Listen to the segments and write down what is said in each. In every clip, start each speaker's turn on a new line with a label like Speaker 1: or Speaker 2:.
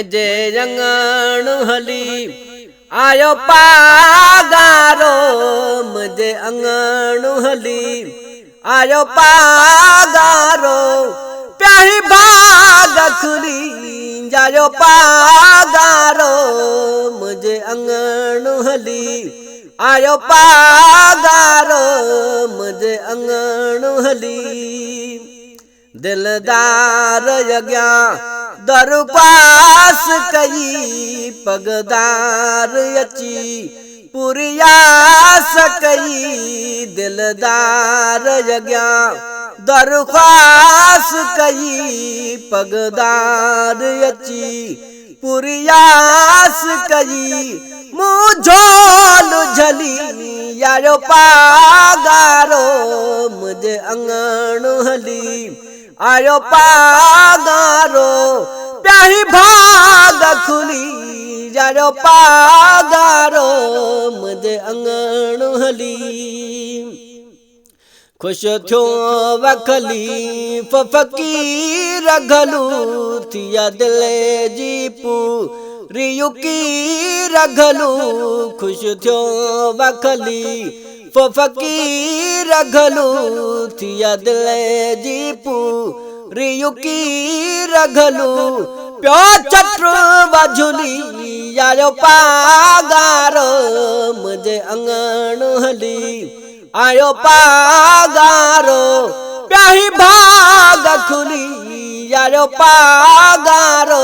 Speaker 1: मुझे अंगण हली आयो पागारो मुझे अंगण हली आयो पागारो प्याही बाग खुली जायो पागारो मुझे अंगण हली आयो पागारो मुझे अंगण हली दिलदार यज्ञा दरख्वास कई पगदार अची पुरियास कई दिलदार यज्ञा दरख्वास कई पगदार अची पुरियास कई मुझोल झली यारो पागारो मुझे अंगण हली आयो पागारो प्याही भाग खुली यारो पागारो मुझे अंगण हली खुश थियो वखली फकीर घलू थिया दिल जी पूरी युकीर घलू खुश थियो वखली फकीर घलू थिया दिल जी पूरी युकीर घलू प्यो चट्र वझुली यारो पागारो मुझे अंगण हली आयो पागारो प्याही भाग खुली यारो पागारो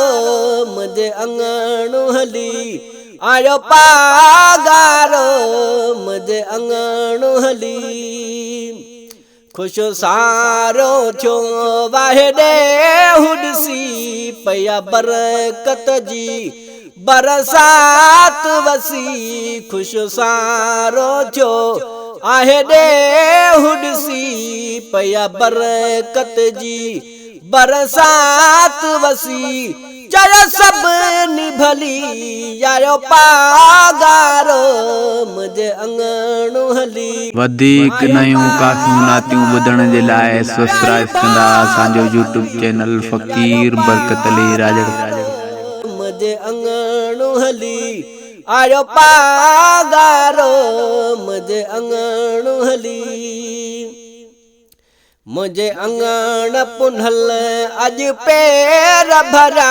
Speaker 1: मुझे अंगण हली आयो पागारो मुझे अंगण हली खुश सारो थियो वाहेडे हुडसी पया बरकत जी बरसात वसी खुश सारो थियो आहेडे हुडसी पया बरकत जी बरसात वसी जय सब निभली यारो पागारो मुझे अंगण हली
Speaker 2: वधिक नयूं काफ़ियूं नातियूं ॿुधण जे लाइ सब्सक्राइब कंदा असांजो YouTube चैनल फ़कीर बरकत अली राजड़
Speaker 1: मुझे अंगण हली आयो पागारो मुझे अंगण हली मुझे अंगण पुनल अज पैर भरा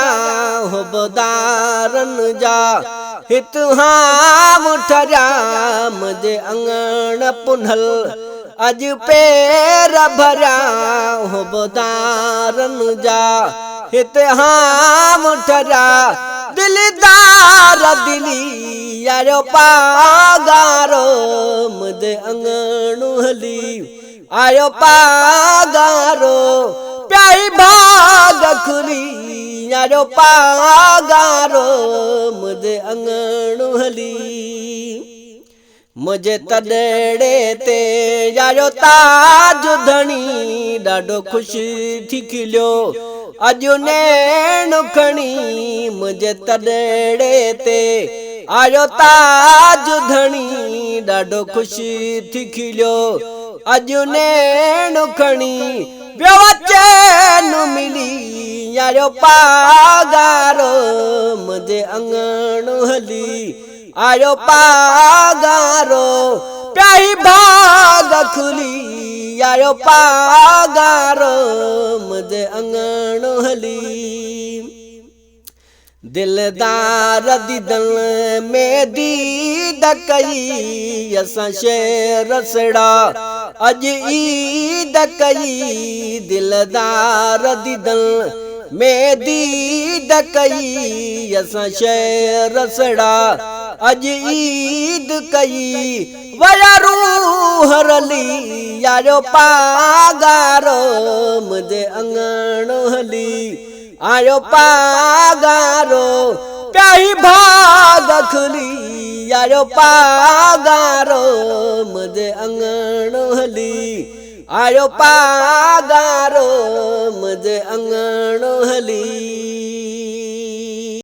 Speaker 1: हो बदारन जा हित हाम ठरिया मुझे अंगण पुनल अज पैर भरा हो बदारन जा हित हाम ठरिया दिलदार दिली यारो पागारो मुझे अंगण हली आयो पागारो प्याही भाग खुली यारो पागारो मुझे अंगण हली मुझे तड़े ते यारो ताज धनी ॾाढो खुशी थी खिलियो अजो नैण खणी मुझे तड़े ते आयो ताज धनी ॾाढो खुशी थी खिलियो अजो नैण खणी ॿियो चैन मिली यारो पागारो मुझे अंगण हली आयो पागारो प्याही भाग खुली यारो पागारो मुझे अंगण हली दिलदार दीदन में दीद कई असां शेर सड़ा अज ईद कई दिलदार दीदन में दीद कई असां शेर सड़ा अज ईद कई वया रूह रली यारो पागारो मुझे अंगण हली आयो पागारो प्याही भाग खुली यारो पागारो मुझे अंगण हली आयो पागारो मुझे अंगण हली।